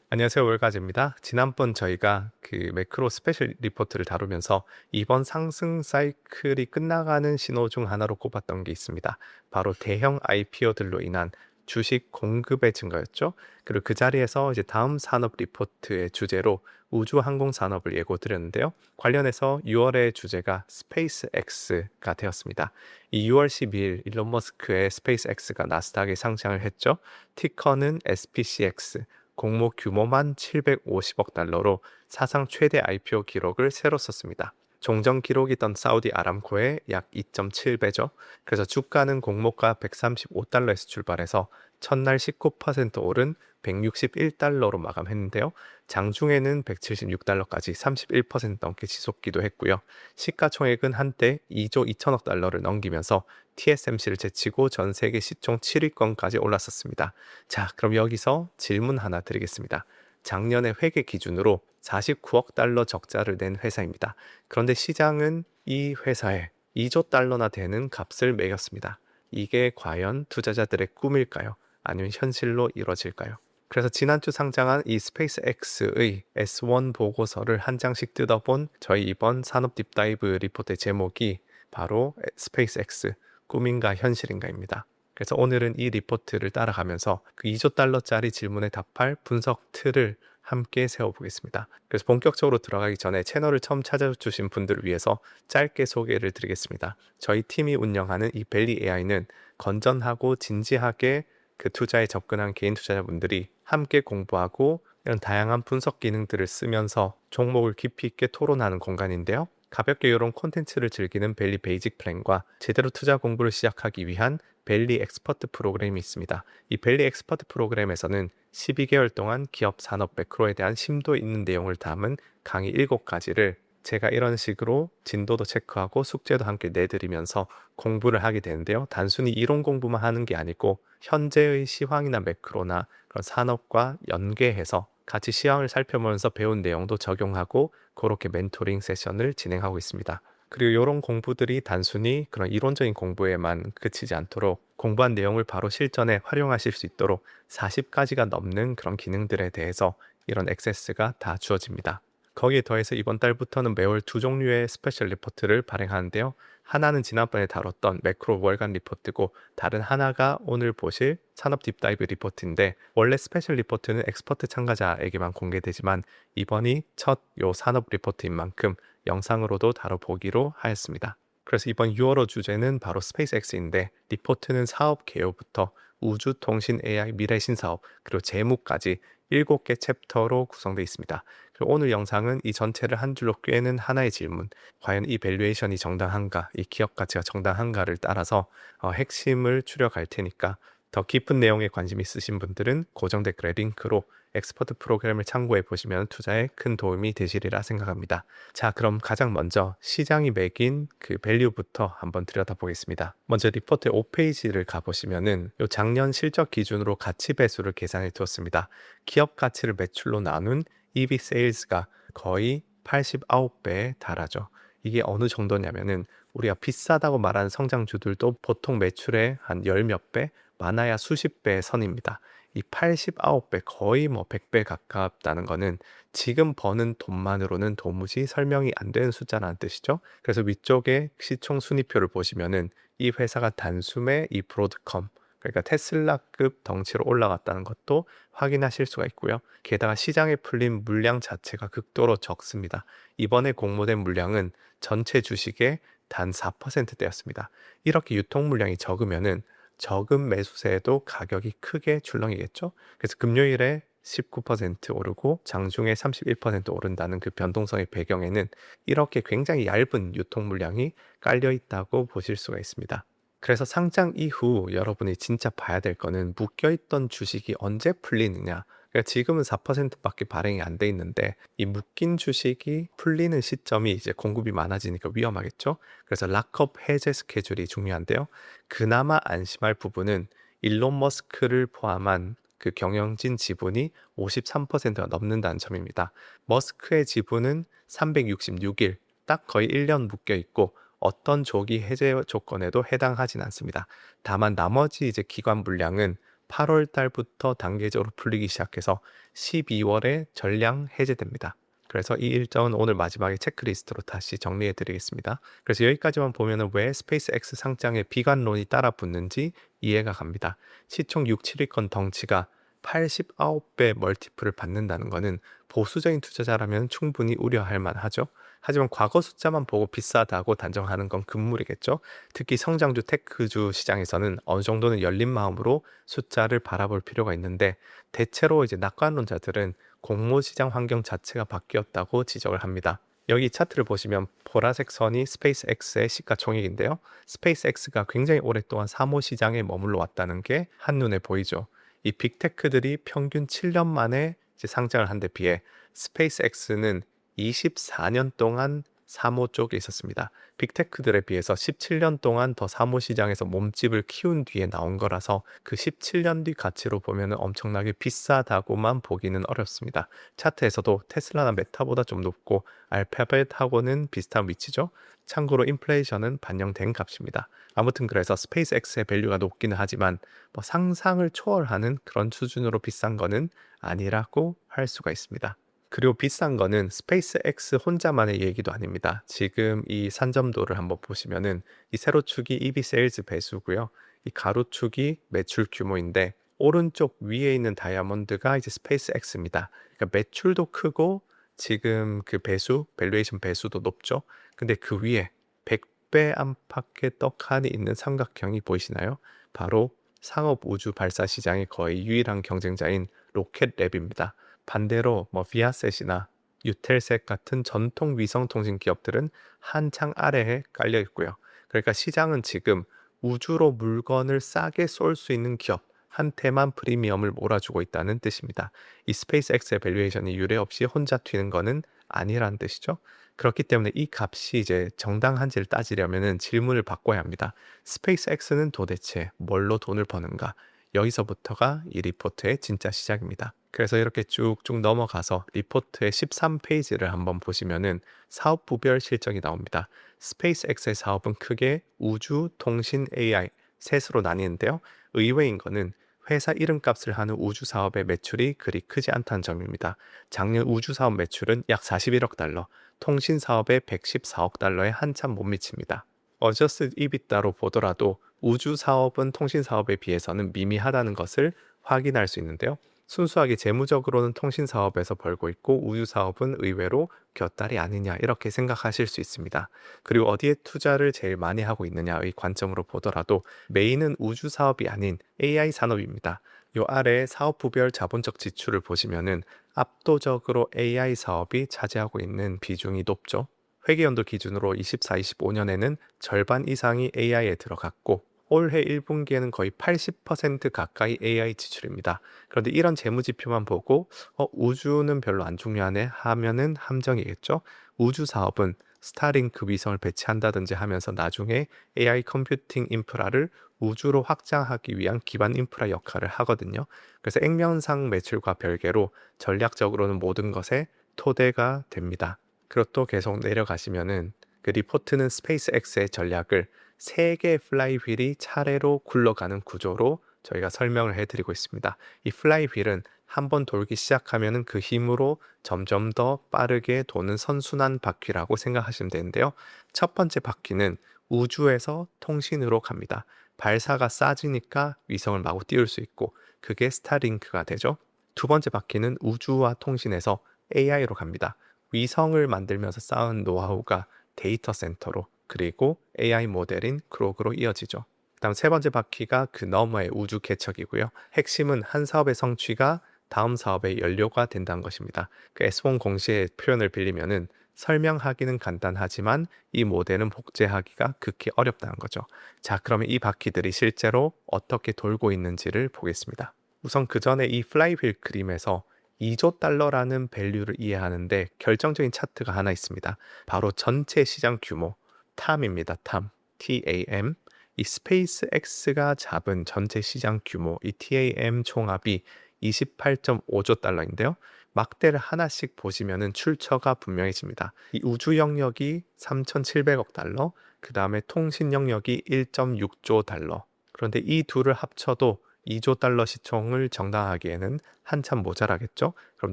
안녕하세요. 월가즈입니다. 지난번 저희가 그 매크로 스페셜 리포트를 다루면서 이번 상승 사이클이 끝나가는 신호 중 하나로 꼽았던 게 있습니다. 바로 대형 IPO들로 인한 주식 공급의 증가였죠. 그리고 그 자리에서 이제 다음 산업 리포트의 주제로 우주 항공 산업을 예고 드렸는데요. 관련해서 6월의 주제가 스페이스 X가 되었습니다. 이 6월 12일 일론 머스크의 스페이스 X가 나스닥에 상장을 했죠. 티커는 SPCX. 공모 규모만 750억 달러로 사상 최대 IPO 기록을 새로 썼습니다. 종전 기록이던 사우디 아람코의 약 2.7배죠. 그래서 주가는 공모가 135달러에서 출발해서 첫날 19% 오른 161달러로 마감했는데요. 장중에는 176달러까지 31% 넘게 지속기도 했고요. 시가총액은 한때 2조 2천억 달러를 넘기면서 TSMC를 제치고 전 세계 시총 7위권까지 올랐었습니다. 자, 그럼 여기서 질문 하나 드리겠습니다. 작년에 회계 기준으로 49억 달러 적자를 낸 회사입니다. 그런데 시장은 이 회사에 2조 달러나 되는 값을 매겼습니다. 이게 과연 투자자들의 꿈일까요? 아니면 현실로 이루어질까요? 그래서 지난주 상장한 이 스페이스 X의 S1 보고서를 한 장씩 뜯어본 저희 이번 산업 딥다이브 리포트의 제목이 바로 스페이스 X, 꿈인가 현실인가입니다. 그래서 오늘은 이 리포트를 따라가면서 그 2조 달러짜리 질문에 답할 분석 틀을 함께 세워보겠습니다. 그래서 본격적으로 들어가기 전에 채널을 처음 찾아주신 분들을 위해서 짧게 소개를 드리겠습니다. 저희 팀이 운영하는 이 벨리 AI는 건전하고 진지하게 그 투자에 접근한 개인 투자자분들이 함께 공부하고 이런 다양한 분석 기능들을 쓰면서 종목을 깊이 있게 토론하는 공간인데요. 가볍게 이런 콘텐츠를 즐기는 벨리 베이직 플랜과 제대로 투자 공부를 시작하기 위한 벨리 엑스퍼트 프로그램이 있습니다. 이 벨리 엑스퍼트 프로그램에서는 12개월 동안 기업 산업 매크로에 대한 심도 있는 내용을 담은 강의 7가지를 제가 이런 식으로 진도도 체크하고 숙제도 함께 내드리면서 공부를 하게 되는데요. 단순히 이론 공부만 하는 게 아니고 현재의 시황이나 매크로나 그런 산업과 연계해서 같이 시황을 살펴보면서 배운 내용도 적용하고 그렇게 멘토링 세션을 진행하고 있습니다. 그리고 이런 공부들이 단순히 그런 이론적인 공부에만 그치지 않도록 공부한 내용을 바로 실전에 활용하실 수 있도록 40가지가 넘는 그런 기능들에 대해서 이런 액세스가 다 주어집니다. 거기에 더해서 이번 달부터는 매월 2종류의 스페셜 리포트를 발행하는데요. 하나는 지난번에 다뤘던 매크로 월간 리포트고 다른 하나가 오늘 보실 산업 딥다이브 리포트인데 원래 스페셜 리포트는 엑스퍼트 참가자에게만 공개되지만 이번이 첫 요 산업 리포트인 만큼 영상으로도 다뤄보기로 하였습니다. 그래서 이번 6월호 주제는 바로 스페이스X인데 리포트는 사업 개요부터 우주 통신 AI 미래 신사업 그리고 재무까지 7개 챕터로 구성되어 있습니다. 그리고 오늘 영상은 이 전체를 한 줄로 꿰는 하나의 질문, 과연 이 밸류에이션이 정당한가, 이 기업 가치가 정당한가를 따라서 핵심을 추려갈 테니까 더 깊은 내용에 관심 있으신 분들은 고정 댓글에 링크로 엑스퍼트 프로그램을 참고해 보시면 투자에 큰 도움이 되시리라 생각합니다. 자, 그럼 가장 먼저 시장이 매긴 그 밸류부터 한번 들여다보겠습니다. 먼저 리포트의 5페이지를 가보시면은 요 작년 실적 기준으로 가치 배수를 계산해 두었습니다. 기업 가치를 매출로 나눈 EV 세일즈가 거의 89배에 달하죠. 이게 어느 정도냐면은 우리가 비싸다고 말하는 성장주들도 보통 매출의 한 열 몇 배, 많아야 수십 배의 선입니다. 이 89배, 거의 뭐 100배 가깝다는 거는 지금 버는 돈만으로는 도무지 설명이 안 되는 숫자라는 뜻이죠. 그래서 위쪽에 시총 순위표를 보시면은 이 회사가 단숨에 이 브로드컴, 그러니까 테슬라급 덩치로 올라갔다는 것도 확인하실 수가 있고요. 게다가 시장에 풀린 물량 자체가 극도로 적습니다. 이번에 공모된 물량은 전체 주식의 단 4%대였습니다. 이렇게 유통 물량이 적으면은 적은 매수세에도 가격이 크게 출렁이겠죠. 그래서 금요일에 19% 오르고 장중에 31% 오른다는 그 변동성의 배경에는 이렇게 굉장히 얇은 유통 물량이 깔려 있다고 보실 수가 있습니다. 그래서 상장 이후 여러분이 진짜 봐야 될 거는 묶여있던 주식이 언제 풀리느냐. 그러니까 지금은 4%밖에 발행이 안 돼 있는데 이 묶인 주식이 풀리는 시점이 이제 공급이 많아지니까 위험하겠죠. 그래서 락업 해제 스케줄이 중요한데요. 그나마 안심할 부분은 일론 머스크를 포함한 그 경영진 지분이 53%가 넘는다는 점입니다. 머스크의 지분은 366일, 딱 거의 1년 묶여 있고 어떤 조기 해제 조건에도 해당하진 않습니다. 다만 나머지 이제 기관 물량은 8월 달부터 단계적으로 풀리기 시작해서 12월에 전량 해제됩니다. 그래서 이 일정은 오늘 마지막에 체크리스트로 다시 정리해 드리겠습니다. 그래서 여기까지만 보면은 왜 스페이스X 상장에 비관론이 따라 붙는지 이해가 갑니다. 시총 6, 7위권 덩치가 89배 멀티플을 받는다는 것은 보수적인 투자자라면 충분히 우려할 만하죠. 하지만 과거 숫자만 보고 비싸다고 단정하는 건 금물이겠죠. 특히 성장주 테크주 시장에서는 어느 정도는 열린 마음으로 숫자를 바라볼 필요가 있는데 대체로 이제 낙관론자들은 공모시장 환경 자체가 바뀌었다고 지적을 합니다. 여기 차트를 보시면 보라색 선이 스페이스X의 시가총액인데요. 스페이스X가 굉장히 오랫동안 사모시장에 머물러 왔다는 게 한눈에 보이죠. 이 빅테크들이 평균 7년 만에 이제 상장을 한 데 비해 스페이스X는 24년 동안 사모 쪽에 있었습니다. 빅테크들에 비해서 17년 동안 더 사모 시장에서 몸집을 키운 뒤에 나온 거라서 그 17년 뒤 가치로 보면 엄청나게 비싸다고만 보기는 어렵습니다. 차트에서도 테슬라나 메타보다 좀 높고 알파벳하고는 비슷한 위치죠. 참고로 인플레이션은 반영된 값입니다. 아무튼 그래서 스페이스X의 밸류가 높기는 하지만 뭐 상상을 초월하는 그런 수준으로 비싼 거는 아니라고 할 수가 있습니다. 그리고 비싼 거는 스페이스X 혼자만의 얘기도 아닙니다. 지금 이 산점도를 한번 보시면은 이 세로축이 EV 세일즈 배수고요. 이 가로축이 매출 규모인데 오른쪽 위에 있는 다이아몬드가 이제 스페이스X입니다. 그러니까 매출도 크고 지금 그 배수, 밸류에이션 배수도 높죠. 근데 그 위에 100배 안팎의 떡하니 있는 삼각형이 보이시나요? 바로 상업 우주 발사 시장의 거의 유일한 경쟁자인 로켓랩입니다. 반대로 뭐 비아셋이나 유텔셋 같은 전통 위성 통신 기업들은 한창 아래에 깔려 있고요. 그러니까 시장은 지금 우주로 물건을 싸게 쏠 수 있는 기업 한테만 프리미엄을 몰아주고 있다는 뜻입니다. 이 스페이스X의 밸류에이션이 유례 없이 혼자 튀는 거는 아니라는 뜻이죠. 그렇기 때문에 이 값이 이제 정당한지를 따지려면은 질문을 바꿔야 합니다. 스페이스X는 도대체 뭘로 돈을 버는가? 여기서부터가 이 리포트의 진짜 시작입니다. 그래서 이렇게 쭉쭉 넘어가서 리포트의 13페이지를 한번 보시면은 사업부별 실적이 나옵니다. 스페이스X의 사업은 크게 우주, 통신, AI 셋으로 나뉘는데요. 의외인 거는 회사 이름값을 하는 우주 사업의 매출이 그리 크지 않다는 점입니다. 작년 우주 사업 매출은 약 41억 달러, 통신 사업의 114억 달러에 한참 못 미칩니다. 어저스트 EBITDA로 보더라도 우주 사업은 통신 사업에 비해서는 미미하다는 것을 확인할 수 있는데요. 순수하게 재무적으로는 통신 사업에서 벌고 있고 우주 사업은 의외로 곁다리 아니냐 이렇게 생각하실 수 있습니다. 그리고 어디에 투자를 제일 많이 하고 있느냐의 관점으로 보더라도 메인은 우주 사업이 아닌 AI 산업입니다. 요 아래 사업부별 자본적 지출을 보시면은 압도적으로 AI 사업이 차지하고 있는 비중이 높죠. 회계연도 기준으로 24-25년에는 절반 이상이 AI에 들어갔고 올해 1분기에는 거의 80% 가까이 AI 지출입니다. 그런데 이런 재무지표만 보고 우주는 별로 안 중요하네 하면은 함정이겠죠. 우주 사업은 스타링크 위성을 배치한다든지 하면서 나중에 AI 컴퓨팅 인프라를 우주로 확장하기 위한 기반 인프라 역할을 하거든요. 그래서 액면상 매출과 별개로 전략적으로는 모든 것의 토대가 됩니다. 그리고 또 계속 내려가시면은 그 리포트는 스페이스X의 전략을 세 개의 플라이휠이 차례로 굴러가는 구조로 저희가 설명을 해드리고 있습니다. 이 플라이휠은 한번 돌기 시작하면 그 힘으로 점점 더 빠르게 도는 선순환 바퀴라고 생각하시면 되는데요. 첫 번째 바퀴는 우주에서 통신으로 갑니다. 발사가 싸지니까 위성을 마구 띄울 수 있고 그게 스타링크가 되죠. 두 번째 바퀴는 우주와 통신에서 AI로 갑니다. 위성을 만들면서 쌓은 노하우가 데이터 센터로 그리고 AI 모델인 크록으로 이어지죠. 다음 세 번째 바퀴가 그 너머의 우주 개척이고요. 핵심은 한 사업의 성취가 다음 사업의 연료가 된다는 것입니다. 그 S1 공시의 표현을 빌리면은 설명하기는 간단하지만 이 모델은 복제하기가 극히 어렵다는 거죠. 자, 그러면 이 바퀴들이 실제로 어떻게 돌고 있는지를 보겠습니다. 우선 그 전에 이 플라이휠 그림에서 2조 달러라는 밸류를 이해하는데 결정적인 차트가 하나 있습니다. 바로 전체 시장 규모, TAM입니다. TAM, TAM. 이 스페이스X가 잡은 전체 시장 규모, 이 TAM 총합이 28.5조 달러인데요. 막대를 하나씩 보시면은 출처가 분명해집니다. 이 우주 영역이 3,700억 달러, 그 다음에 통신 영역이 1.6조 달러. 그런데 이 둘을 합쳐도 2조 달러 시총을 정당하기에는 한참 모자라겠죠? 그럼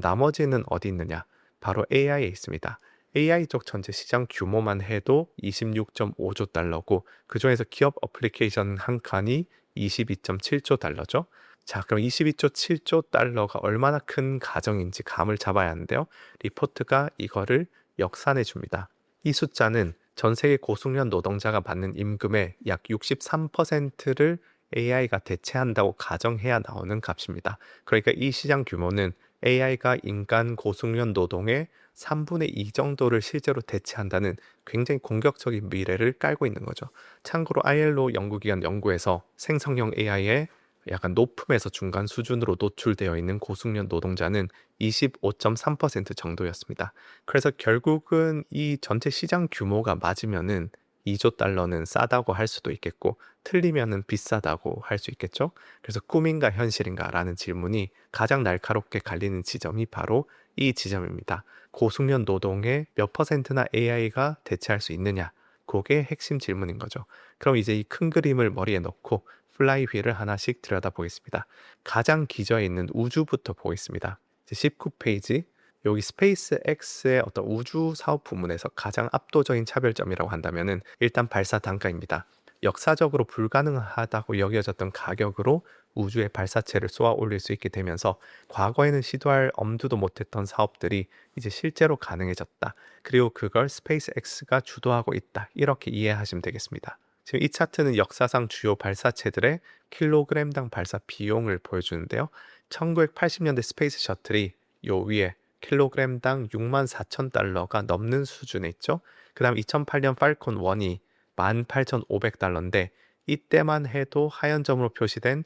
나머지는 어디 있느냐? 바로 AI에 있습니다. AI 쪽 전체 시장 규모만 해도 26.5조 달러고 그중에서 기업 어플리케이션 한 칸이 22.7조 달러죠. 자, 그럼 22조 7조 달러가 얼마나 큰 가정인지 감을 잡아야 하는데요. 리포트가 이거를 역산해 줍니다. 이 숫자는 전 세계 고숙련 노동자가 받는 임금의 약 63%를 AI가 대체한다고 가정해야 나오는 값입니다. 그러니까 이 시장 규모는 AI가 인간 고숙련 노동의 3분의 2 정도를 실제로 대체한다는 굉장히 공격적인 미래를 깔고 있는 거죠. 참고로 ILO 연구기관 연구에서 생성형 AI의 약간 높음에서 중간 수준으로 노출되어 있는 고숙련 노동자는 25.3% 정도였습니다. 그래서 결국은 이 전체 시장 규모가 맞으면은 2조 달러는 싸다고 할 수도 있겠고 틀리면은 비싸다고 할 수 있겠죠. 그래서 꿈인가 현실인가 라는 질문이 가장 날카롭게 갈리는 지점이 바로 이 지점입니다. 고숙련 노동의 몇 퍼센트나 AI가 대체할 수 있느냐? 그게 핵심 질문인 거죠. 그럼 이제 이 큰 그림을 머리에 넣고 플라이 휠을 하나씩 들여다보겠습니다. 가장 기저에 있는 우주부터 보겠습니다. 19페이지 여기 스페이스 X의 어떤 우주 사업 부문에서 가장 압도적인 차별점이라고 한다면은 일단 발사 단가입니다. 역사적으로 불가능하다고 여겨졌던 가격으로 우주에 발사체를 쏘아 올릴 수 있게 되면서 과거에는 시도할 엄두도 못했던 사업들이 이제 실제로 가능해졌다. 그리고 그걸 스페이스 X가 주도하고 있다. 이렇게 이해하시면 되겠습니다. 지금 이 차트는 역사상 주요 발사체들의 킬로그램당 발사 비용을 보여주는데요. 1980년대 스페이스 셔틀이 요 위에 킬로그램당 64,000달러가 넘는 수준에 있죠. 그 다음 2008년 팔콘 1이 18,500달러인데 이때만 해도 하얀 점으로 표시된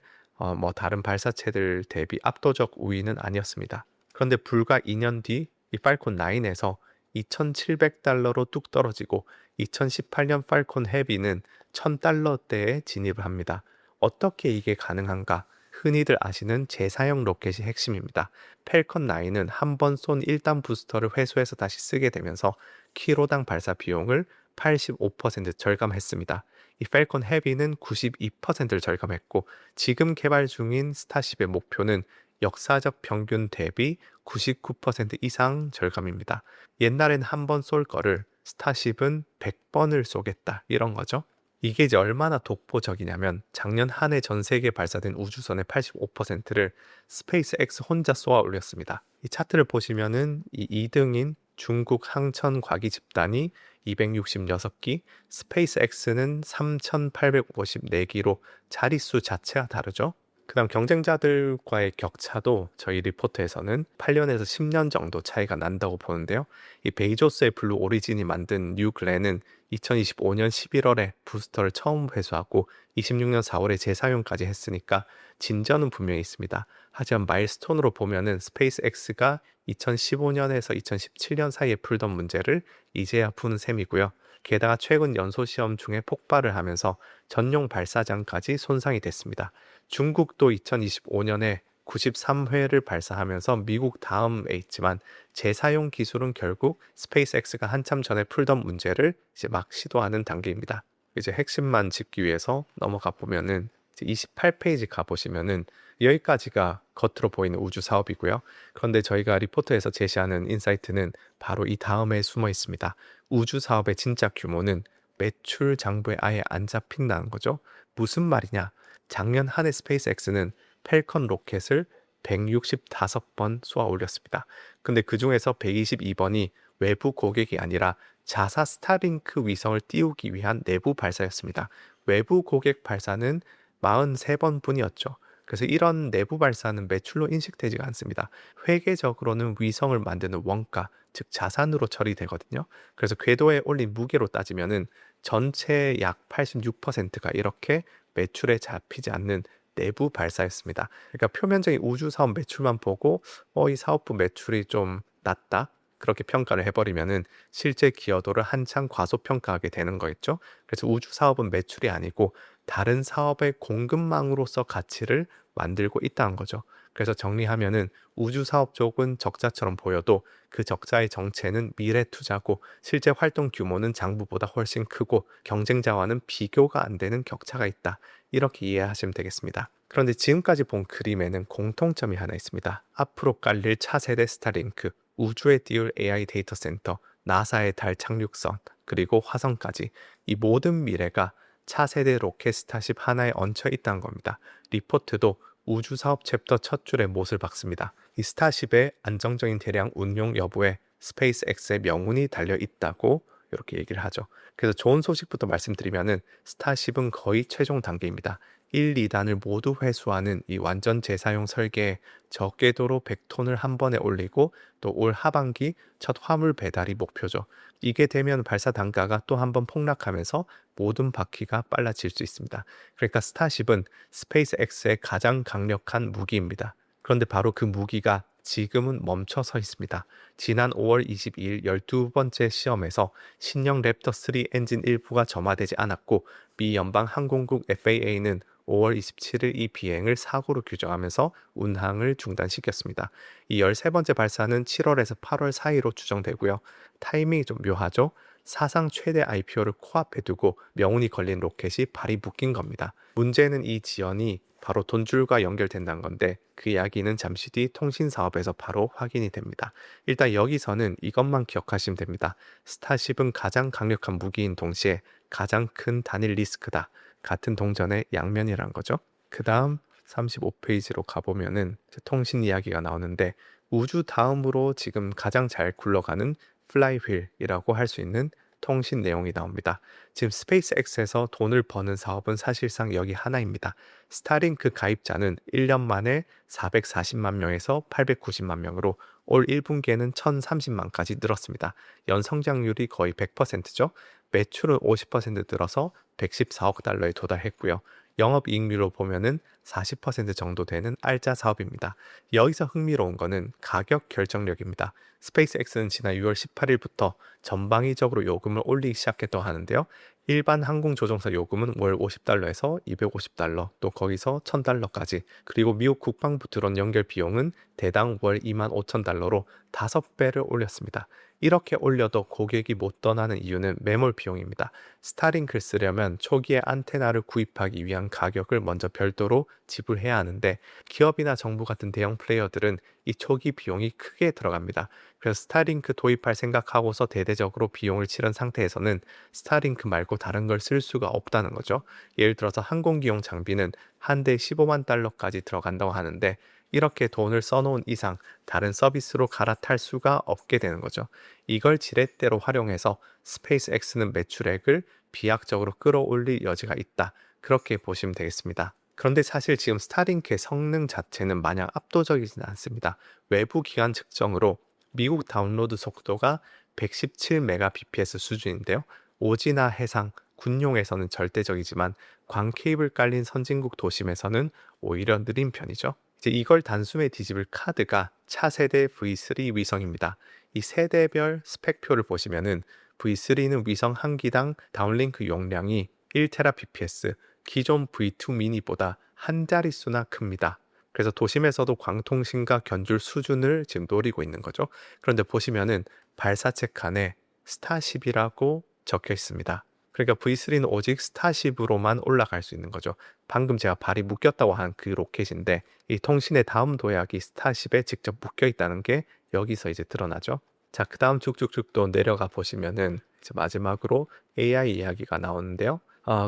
다른 발사체들 대비 압도적 우위는 아니었습니다. 그런데 불과 2년 뒤 이 팔콘 9에서 2,700달러로 뚝 떨어지고 2018년 팔콘 헤비는 1,000달러대에 진입을 합니다. 어떻게 이게 가능한가? 흔히들 아시는 재사용 로켓이 핵심입니다. 펠컨 9은 한 번 쏜 1단 부스터를 회수해서 다시 쓰게 되면서 키로당 발사 비용을 85% 절감했습니다. 이 펠컨 헤비는 92%를 절감했고 지금 개발 중인 스타쉽의 목표는 역사적 평균 대비 99% 이상 절감입니다. 옛날엔 한 번 쏠 거를 스타쉽은 100번을 쏘겠다 이런 거죠. 이게 이제 얼마나 독보적이냐면 작년 한 해 전 세계 발사된 우주선의 85%를 스페이스 X 혼자 쏘아 올렸습니다. 이 차트를 보시면은 이 2등인 중국 항천 과기 집단이 266기, 스페이스 X는 3,854기로 자릿수 자체가 다르죠. 그다음 경쟁자들과의 격차도 저희 리포트에서는 8년에서 10년 정도 차이가 난다고 보는데요. 이 베이조스의 블루 오리진이 만든 뉴 글렌은 2025년 11월에 부스터를 처음 회수하고 26년 4월에 재사용까지 했으니까 진전은 분명히 있습니다. 하지만 마일스톤으로 보면은 스페이스 X가 2015년에서 2017년 사이에 풀던 문제를 이제야 푸는 셈이고요. 게다가 최근 연소 시험 중에 폭발을 하면서 전용 발사장까지 손상이 됐습니다. 중국도 2025년에 93회를 발사하면서 미국 다음에 있지만 재사용 기술은 결국 스페이스X가 한참 전에 풀던 문제를 이제 막 시도하는 단계입니다. 이제 핵심만 짚기 위해서 넘어가 보면은 28페이지 가보시면은 여기까지가 겉으로 보이는 우주 사업이고요. 그런데 저희가 리포트에서 제시하는 인사이트는 바로 이 다음에 숨어 있습니다. 우주 사업의 진짜 규모는 매출 장부에 아예 안 잡힌다는 거죠. 무슨 말이냐? 작년 한 해 스페이스X는 펠컨 로켓을 165번 쏘아 올렸습니다. 근데 그 중에서 122번이 외부 고객이 아니라 자사 스타링크 위성을 띄우기 위한 내부 발사였습니다. 외부 고객 발사는 43번 뿐이었죠. 그래서 이런 내부 발사는 매출로 인식되지가 않습니다. 회계적으로는 위성을 만드는 원가, 즉 자산으로 처리되거든요. 그래서 궤도에 올린 무게로 따지면은 전체 약 86%가 이렇게 매출에 잡히지 않는 내부 발사였습니다. 그러니까 표면적인 우주 사업 매출만 보고 이 사업부 매출이 좀 낮다. 그렇게 평가를 해버리면은 실제 기여도를 한창 과소평가하게 되는 거겠죠. 그래서 우주 사업은 매출이 아니고 다른 사업의 공급망으로서 가치를 만들고 있다는 거죠. 그래서 정리하면은 우주 사업 쪽은 적자처럼 보여도 그 적자의 정체는 미래 투자고 실제 활동 규모는 장부보다 훨씬 크고 경쟁자와는 비교가 안 되는 격차가 있다. 이렇게 이해하시면 되겠습니다. 그런데 지금까지 본 그림에는 공통점이 하나 있습니다. 앞으로 깔릴 차세대 스타링크, 우주에 띄울 AI 데이터 센터, 나사의 달 착륙선, 그리고 화성까지 이 모든 미래가 차세대 로켓 스타쉽 하나에 얹혀 있다는 겁니다. 리포트도 우주 사업 챕터 첫 줄에 못을 박습니다. 이 스타쉽의 안정적인 대량 운용 여부에 스페이스X의 명운이 달려 있다고 이렇게 얘기를 하죠. 그래서 좋은 소식부터 말씀드리면은 스타쉽은 거의 최종 단계입니다. 1, 2단을 모두 회수하는 이 완전 재사용 설계에 저궤도로 100톤을 한 번에 올리고 또 올 하반기 첫 화물 배달이 목표죠. 이게 되면 발사 단가가 또 한 번 폭락하면서 모든 바퀴가 빨라질 수 있습니다. 그러니까 스타쉽은 스페이스X의 가장 강력한 무기입니다. 그런데 바로 그 무기가 지금은 멈춰 서 있습니다. 지난 5월 22일 12번째 시험에서 신형 랩터 3 엔진 일부가 점화되지 않았고 미 연방 항공국 FAA는 5월 27일 이 비행을 사고로 규정하면서 운항을 중단시켰습니다. 이 13번째 발사는 7월에서 8월 사이로 추정되고요. 타이밍이 좀 묘하죠. 사상 최대 IPO를 코앞에 두고 명운이 걸린 로켓이 발이 묶인 겁니다. 문제는 이 지연이 바로 돈줄과 연결된다는 건데 그 이야기는 잠시 뒤 통신 사업에서 바로 확인이 됩니다. 일단 여기서는 이것만 기억하시면 됩니다. 스타쉽은 가장 강력한 무기인 동시에 가장 큰 단일 리스크다. 같은 동전의 양면이란 거죠. 그 다음 35페이지로 가보면은 통신 이야기가 나오는데 우주 다음으로 지금 가장 잘 굴러가는 플라이휠이라고 할 수 있는 통신 내용이 나옵니다. 지금 스페이스X에서 돈을 버는 사업은 사실상 여기 하나입니다. 스타링크 가입자는 1년 만에 440만 명에서 890만 명으로 올 1분기에는 1030만까지 늘었습니다. 연 성장률이 거의 100%죠. 매출은 50% 늘어서 114억 달러에 도달했고요. 영업이익률로 보면은 40% 정도 되는 알짜 사업입니다. 여기서 흥미로운 거는 가격 결정력입니다. 스페이스X는 지난 6월 18일부터 전방위적으로 요금을 올리기 시작했다고 하는데요. 일반 항공 조종사 요금은 월 50달러에서 250달러, 또 거기서 1000달러까지, 그리고 미국 국방부 드론 연결 비용은 대당 월 25,000달러로 5배를 올렸습니다. 이렇게 올려도 고객이 못 떠나는 이유는 매몰 비용입니다. 스타링크를 쓰려면 초기에 안테나를 구입하기 위한 가격을 먼저 별도로 지불해야 하는데 기업이나 정부 같은 대형 플레이어들은 이 초기 비용이 크게 들어갑니다. 그래서 스타링크 도입할 생각하고서 대대적으로 비용을 치른 상태에서는 스타링크 말고 다른 걸 쓸 수가 없다는 거죠. 예를 들어서 항공기용 장비는 한 대 15만 달러까지 들어간다고 하는데 이렇게 돈을 써놓은 이상 다른 서비스로 갈아탈 수가 없게 되는 거죠. 이걸 지렛대로 활용해서 스페이스X는 매출액을 비약적으로 끌어올릴 여지가 있다. 그렇게 보시면 되겠습니다. 그런데 사실 지금 스타링크의 성능 자체는 마냥 압도적이진 않습니다. 외부 기관 측정으로 미국 다운로드 속도가 117Mbps 수준인데요. 오지나 해상, 군용에서는 절대적이지만 광 케이블 깔린 선진국 도심에서는 오히려 느린 편이죠. 이제 이걸 단숨에 뒤집을 카드가 차세대 V3 위성입니다. 이 세대별 스펙표를 보시면은 V3는 위성 한 기당 다운링크 용량이 1TBps, 기존 V2 미니보다 한 자릿수나 큽니다. 그래서 도심에서도 광통신과 견줄 수준을 지금 노리고 있는 거죠. 그런데 보시면은 발사체 칸에 스타쉽이라고 적혀 있습니다. 그러니까 V3는 오직 스타쉽으로만 올라갈 수 있는 거죠. 방금 제가 발이 묶였다고 한 그 로켓인데 이 통신의 다음 도약이 스타쉽에 직접 묶여 있다는 게 여기서 이제 드러나죠. 자, 그 다음 쭉쭉쭉 또 내려가 보시면은 이제 마지막으로 AI 이야기가 나오는데요.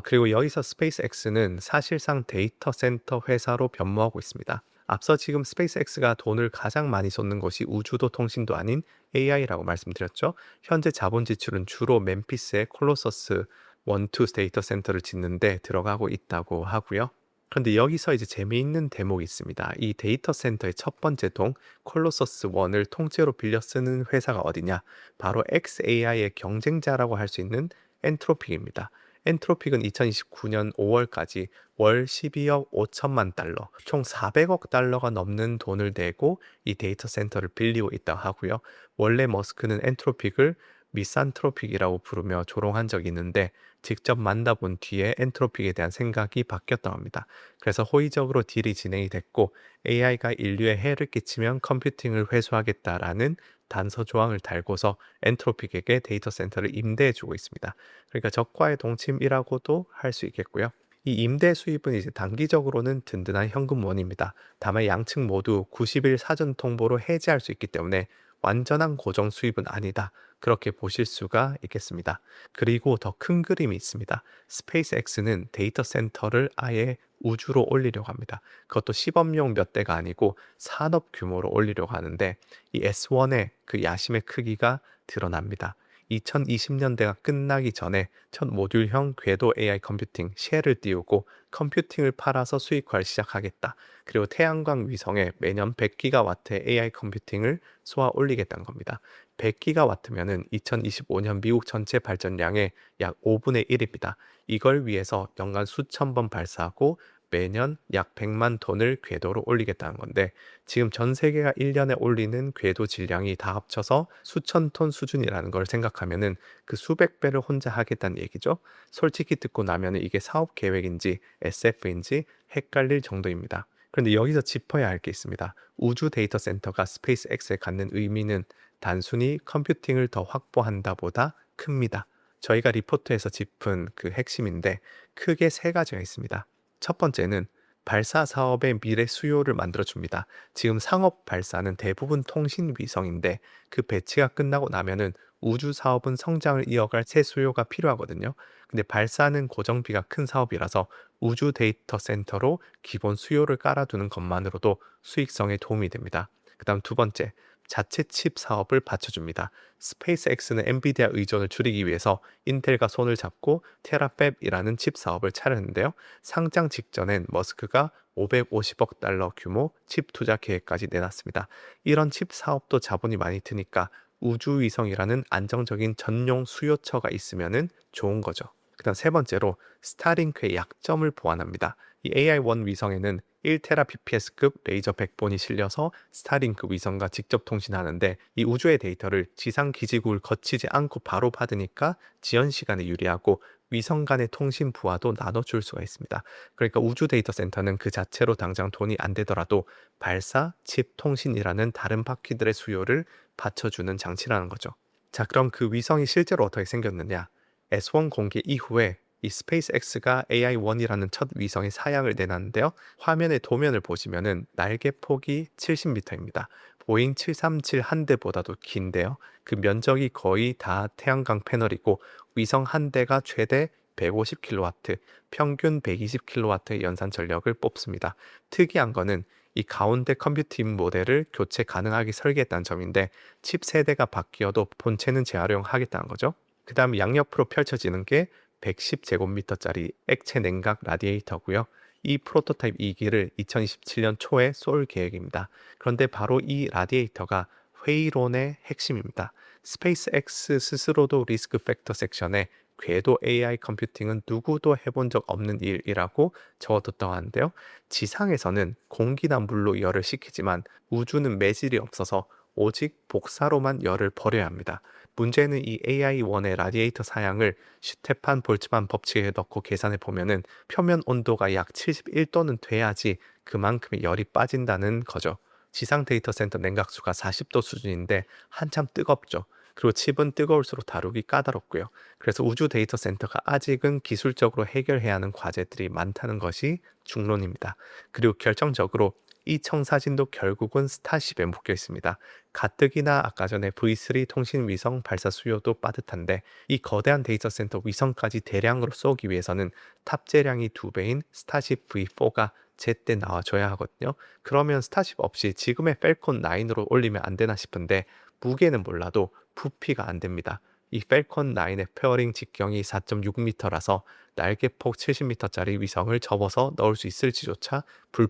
그리고 여기서 스페이스X는 사실상 데이터 센터 회사로 변모하고 있습니다. 앞서 지금 스페이스X가 돈을 가장 많이 쏟는 것이 우주도 통신도 아닌 AI라고 말씀드렸죠. 현재 자본 지출은 주로 멤피스의 콜로서스 1, 2 데이터 센터를 짓는데 들어가고 있다고 하고요. 그런데 여기서 이제 재미있는 대목이 있습니다. 이 데이터 센터의 첫 번째 동 콜로서스 1을 통째로 빌려 쓰는 회사가 어디냐? 바로 xAI의 경쟁자라고 할 수 있는 엔트로픽입니다. 엔트로픽은 2029년 5월까지 월 12억 5천만 달러, 총 400억 달러가 넘는 돈을 내고 이 데이터 센터를 빌리고 있다고 하고요. 원래 머스크는 엔트로픽을 미산트로픽이라고 부르며 조롱한 적이 있는데 직접 만나본 뒤에 엔트로픽에 대한 생각이 바뀌었다고 합니다. 그래서 호의적으로 딜이 진행이 됐고 AI가 인류에 해를 끼치면 컴퓨팅을 회수하겠다라는 단서 조항을 달고서 엔트로픽에게 데이터 센터를 임대해주고 있습니다. 그러니까 적과의 동침이라고도 할 수 있겠고요. 이 임대 수입은 이제 단기적으로는 든든한 현금원입니다. 다만 양측 모두 90일 사전 통보로 해지할 수 있기 때문에 완전한 고정 수입은 아니다. 그렇게 보실 수가 있겠습니다. 그리고 더 큰 그림이 있습니다. 스페이스X는 데이터 센터를 아예 우주로 올리려고 합니다. 그것도 시범용 몇 대가 아니고 산업 규모로 올리려고 하는데 이 S1의 그 야심의 크기가 드러납니다. 2020년대가 끝나기 전에 첫 모듈형 궤도 AI 컴퓨팅 쉘을 띄우고 컴퓨팅을 팔아서 수익화를 시작하겠다. 그리고 태양광 위성에 매년 100기가와트의 AI 컴퓨팅을 쏘아 올리겠다는 겁니다. 100기가와트면은 2025년 미국 전체 발전량의 약 5분의 1입니다. 이걸 위해서 연간 수천 번 발사하고 매년 약 100만 톤을 궤도로 올리겠다는 건데 지금 전 세계가 1년에 올리는 궤도 질량이 다 합쳐서 수천 톤 수준이라는 걸 생각하면은 그 수백 배를 혼자 하겠다는 얘기죠. 솔직히 듣고 나면은 이게 사업 계획인지 SF인지 헷갈릴 정도입니다. 그런데 여기서 짚어야 할 게 있습니다. 우주 데이터 센터가 스페이스X에 갖는 의미는 단순히 컴퓨팅을 더 확보한다 보다 큽니다. 저희가 리포트에서 짚은 그 핵심인데 크게 세 가지가 있습니다. 첫 번째는 발사 사업의 미래 수요를 만들어줍니다. 지금 상업 발사는 대부분 통신 위성인데 그 배치가 끝나고 나면은 우주 사업은 성장을 이어갈 새 수요가 필요하거든요. 근데 발사는 고정비가 큰 사업이라서 우주 데이터 센터로 기본 수요를 깔아두는 것만으로도 수익성에 도움이 됩니다. 그 다음 두 번째, 자체 칩 사업을 받쳐줍니다. 스페이스X는 엔비디아 의존을 줄이기 위해서 인텔과 손을 잡고 테라팹이라는 칩 사업을 차렸는데요. 상장 직전엔 머스크가 550억 달러 규모 칩 투자 계획까지 내놨습니다. 이런 칩 사업도 자본이 많이 드니까 우주위성이라는 안정적인 전용 수요처가 있으면 좋은 거죠. 그다음 세 번째로 스타링크의 약점을 보완합니다. 이 AI-1 위성에는 1테라 bps급 레이저 백본이 실려서 스타링크 위성과 직접 통신하는데 이 우주의 데이터를 지상 기지국을 거치지 않고 바로 받으니까 지연 시간에 유리하고 위성 간의 통신 부하도 나눠줄 수가 있습니다. 그러니까 우주 데이터 센터는 그 자체로 당장 돈이 안 되더라도 발사, 칩, 통신이라는 다른 바퀴들의 수요를 받쳐주는 장치라는 거죠. 자, 그럼 그 위성이 실제로 어떻게 생겼느냐? S1 공개 이후에 이 스페이스X가 AI-1이라는 첫 위성의 사양을 내놨는데요. 화면의 도면을 보시면은 날개 폭이 70m입니다. 보잉 737 한 대보다도 긴데요. 그 면적이 거의 다 태양광 패널이고 위성 한 대가 최대 150kW, 평균 120kW의 연산 전력을 뽑습니다. 특이한 거는 이 가운데 컴퓨팅 모델을 교체 가능하게 설계했다는 점인데 칩 세대가 바뀌어도 본체는 재활용하겠다는 거죠. 그 다음 양옆으로 펼쳐지는 게 110제곱미터짜리 액체 냉각 라디에이터고요. 이 프로토타입 2기를 2027년 초에 쏠 계획입니다. 그런데 바로 이 라디에이터가 회의론의 핵심입니다. 스페이스X 스스로도 리스크 팩터 섹션에 궤도 AI 컴퓨팅은 누구도 해본 적 없는 일이라고 적어뒀다고 하는데요. 지상에서는 공기나 물로 열을 식히지만 우주는 매질이 없어서 오직 복사로만 열을 버려야 합니다. 문제는 이 AI-1의 라디에이터 사양을 슈테판 볼츠만 법칙에 넣고 계산해 보면은 표면 온도가 약 71도는 돼야지 그만큼의 열이 빠진다는 거죠. 지상 데이터 센터 냉각수가 40도 수준인데 한참 뜨겁죠. 그리고 칩은 뜨거울수록 다루기 까다롭고요. 그래서 우주 데이터 센터가 아직은 기술적으로 해결해야 하는 과제들이 많다는 것이 중론입니다. 그리고 결정적으로 이 청사진도 결국은 스타쉽에 묶여 있습니다. 가뜩이나 아까 전에 V3 통신 위성 발사 수요도 빠듯한데 이 거대한 데이터 센터 위성까지 대량으로 쏘기 위해서는 탑재량이 2배인 스타쉽 V4가 제때 나와줘야 하거든요. 그러면 스타쉽 없이 지금의 펠콘 9으로 올리면 안 되나 싶은데 무게는 몰라도 부피가 안 됩니다. 이 펠콘 9의 페어링 직경이 4.6m라서 날개폭 70m짜리 위성을 접어서 넣을 수 있을지조차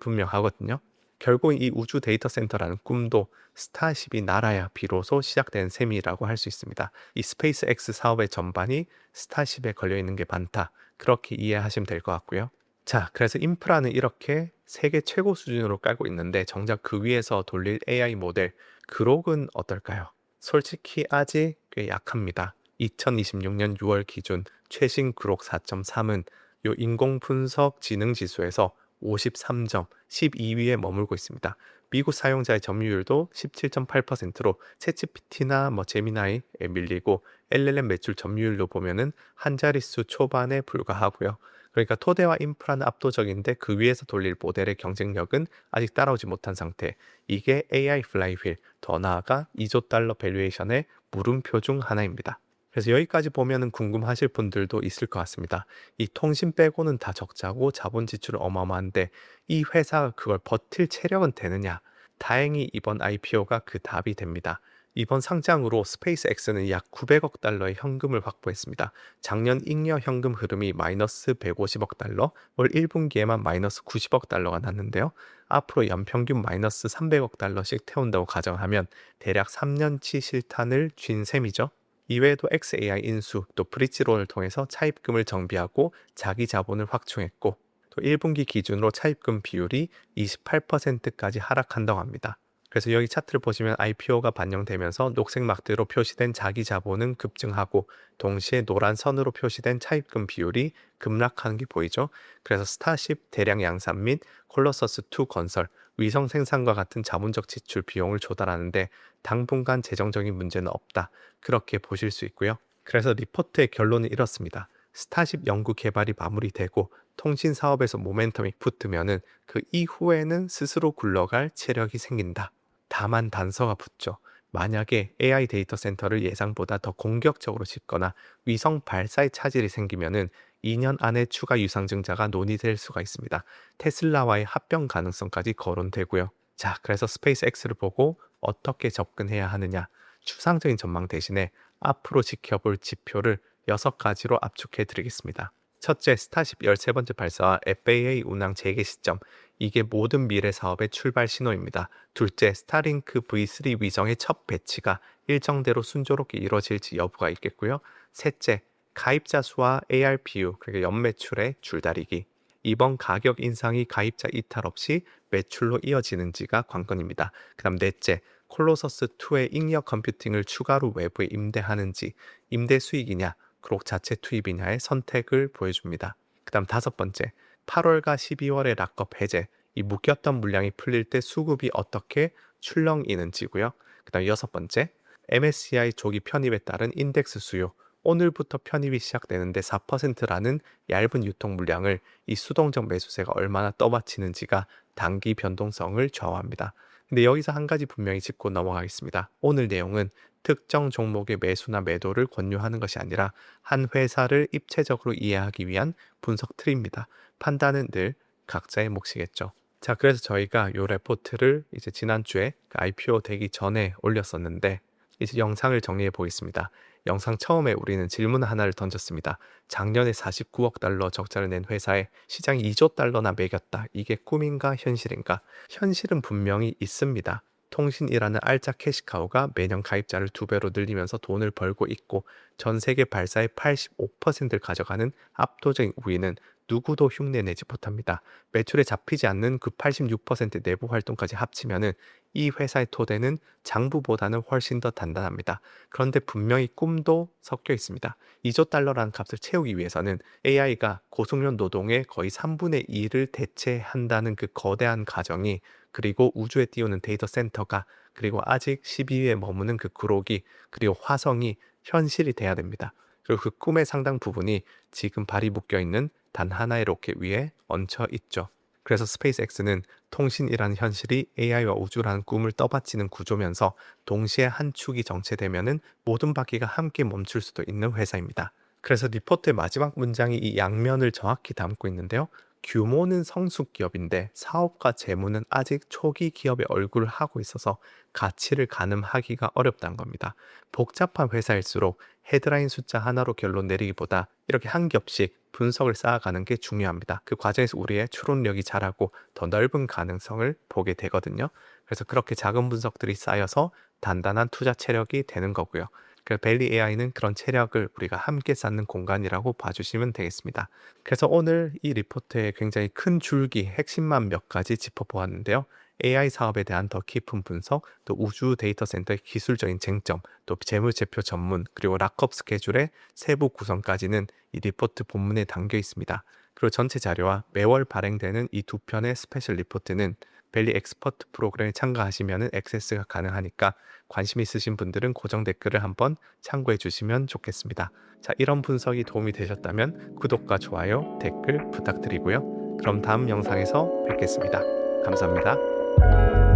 불분명하거든요. 결국 이 우주 데이터 센터라는 꿈도 스타쉽이 날아야 비로소 시작된 셈이라고 할 수 있습니다. 이 스페이스X 사업의 전반이 스타쉽에 걸려 있는 게 많다. 그렇게 이해하시면 될 것 같고요. 자, 그래서 인프라는 이렇게 세계 최고 수준으로 깔고 있는데 정작 그 위에서 돌릴 AI 모델 그록은 어떨까요? 솔직히 아직 꽤 약합니다. 2026년 6월 기준 최신 그록 4.3은 요 인공 분석 지능 지수에서 53점, 12위에 머물고 있습니다. 미국 사용자의 점유율도 17.8%로 챗GPT나 제미나이에 밀리고 LLM 매출 점유율로 보면은 한 자릿수 초반에 불과하고요. 그러니까 토대와 인프라는 압도적인데 그 위에서 돌릴 모델의 경쟁력은 아직 따라오지 못한 상태. 이게 AI 플라이휠, 더 나아가 2조 달러 밸류에이션의 물음표 중 하나입니다. 그래서 여기까지 보면은 궁금하실 분들도 있을 것 같습니다. 이 통신 빼고는 다 적자고 자본 지출은 어마어마한데 이 회사가 그걸 버틸 체력은 되느냐? 다행히 이번 IPO가 그 답이 됩니다. 이번 상장으로 스페이스X는 약 900억 달러의 현금을 확보했습니다. 작년 잉여 현금 흐름이 마이너스 150억 달러, 올 1분기에만 마이너스 90억 달러가 났는데요. 앞으로 연평균 마이너스 300억 달러씩 태운다고 가정하면 대략 3년치 실탄을 쥔 셈이죠. 이외에도 XAI 인수, 또 브릿지론을 통해서 차입금을 정비하고 자기 자본을 확충했고, 또 1분기 기준으로 차입금 비율이 28%까지 하락한다고 합니다. 그래서 여기 차트를 보시면 IPO가 반영되면서 녹색 막대로 표시된 자기 자본은 급증하고 동시에 노란 선으로 표시된 차입금 비율이 급락하는 게 보이죠. 그래서 스타쉽 대량 양산 및 콜로서스2 건설, 위성 생산과 같은 자본적 지출 비용을 조달하는데 당분간 재정적인 문제는 없다. 그렇게 보실 수 있고요. 그래서 리포트의 결론은 이렇습니다. 스타쉽 연구 개발이 마무리되고 통신 사업에서 모멘텀이 붙으면은 그 이후에는 스스로 굴러갈 체력이 생긴다. 다만 단서가 붙죠. 만약에 AI 데이터 센터를 예상보다 더 공격적으로 짓거나 위성 발사에 차질이 생기면은 2년 안에 추가 유상증자가 논의될 수가 있습니다. 테슬라와의 합병 가능성까지 거론되고요. 자, 그래서 스페이스X를 보고 어떻게 접근해야 하느냐. 추상적인 전망 대신에 앞으로 지켜볼 지표를 6가지로 압축해 드리겠습니다. 첫째, 스타쉽 13번째 발사와 FAA 운항 재개 시점. 이게 모든 미래 사업의 출발 신호입니다. 둘째, 스타링크 V3 위성의 첫 배치가 일정대로 순조롭게 이루어질지 여부가 있겠고요. 셋째, 가입자 수와 ARPU, 그러니까 연매출의 줄다리기. 이번 가격 인상이 가입자 이탈 없이 매출로 이어지는지가 관건입니다. 그 다음 넷째, 콜로서스2의 잉여 컴퓨팅을 추가로 외부에 임대하는지, 임대 수익이냐, 그룹 자체 투입이냐의 선택을 보여줍니다. 그 다음 다섯 번째, 8월과 12월의 락업 해제, 이 묶였던 물량이 풀릴 때 수급이 어떻게 출렁이는지고요. 그 다음 여섯 번째, MSCI 조기 편입에 따른 인덱스 수요, 오늘부터 편입이 시작되는데 4%라는 얇은 유통 물량을 이 수동적 매수세가 얼마나 떠받치는지가 단기 변동성을 좌우합니다. 근데 여기서 한 가지 분명히 짚고 넘어가겠습니다. 오늘 내용은 특정 종목의 매수나 매도를 권유하는 것이 아니라 한 회사를 입체적으로 이해하기 위한 분석 틀입니다. 판단은 늘 각자의 몫이겠죠. 자, 그래서 저희가 이 레포트를 이제 지난주에 IPO 되기 전에 올렸었는데 이제 영상을 정리해 보겠습니다. 영상 처음에 우리는 질문 하나를 던졌습니다. 작년에 49억 달러 적자를 낸 회사에 시장이 2조 달러나 매겼다. 이게 꿈인가 현실인가? 현실은 분명히 있습니다. 통신이라는 알짜 캐시카우가 매년 가입자를 2배로 늘리면서 돈을 벌고 있고 전 세계 발사의 85%를 가져가는 압도적인 우위는 누구도 흉내내지 못합니다. 매출에 잡히지 않는 그 86% 내부 활동까지 합치면은 이 회사의 토대는 장부보다는 훨씬 더 단단합니다. 그런데 분명히 꿈도 섞여 있습니다. 2조 달러라는 값을 채우기 위해서는 AI가 고속력 노동의 거의 3분의 2를 대체한다는 그 거대한 가정이, 그리고 우주에 띄우는 데이터 센터가, 그리고 아직 12위에 머무는 그 그록이, 그리고 화성이 현실이 돼야 됩니다. 그리고 그 꿈의 상당 부분이 지금 발이 묶여 있는 단 하나의 로켓 위에 얹혀 있죠. 그래서 스페이스X는 통신이라는 현실이 AI와 우주라는 꿈을 떠받치는 구조면서 동시에 한 축이 정체되면은 모든 바퀴가 함께 멈출 수도 있는 회사입니다. 그래서 리포트의 마지막 문장이 이 양면을 정확히 담고 있는데요. 규모는 성숙 기업인데 사업과 재무는 아직 초기 기업의 얼굴을 하고 있어서 가치를 가늠하기가 어렵다는 겁니다. 복잡한 회사일수록 헤드라인 숫자 하나로 결론 내리기보다 이렇게 한 겹씩 분석을 쌓아가는 게 중요합니다. 그 과정에서 우리의 추론력이 자라고 더 넓은 가능성을 보게 되거든요. 그래서 그렇게 작은 분석들이 쌓여서 단단한 투자 체력이 되는 거고요. 그 벨리 AI는 그런 체력을 우리가 함께 쌓는 공간이라고 봐주시면 되겠습니다. 그래서 오늘 이 리포트의 굉장히 큰 줄기, 핵심만 몇 가지 짚어보았는데요. AI 사업에 대한 더 깊은 분석, 또 우주 데이터 센터의 기술적인 쟁점, 또 재무제표 전문, 그리고 락업 스케줄의 세부 구성까지는 이 리포트 본문에 담겨 있습니다. 그리고 전체 자료와 매월 발행되는 이 두 편의 스페셜 리포트는 벨리 엑스퍼트 프로그램에 참가하시면 액세스가 가능하니까 관심 있으신 분들은 고정 댓글을 한번 참고해 주시면 좋겠습니다. 자, 이런 분석이 도움이 되셨다면 구독과 좋아요, 댓글 부탁드리고요. 그럼 다음 영상에서 뵙겠습니다. 감사합니다.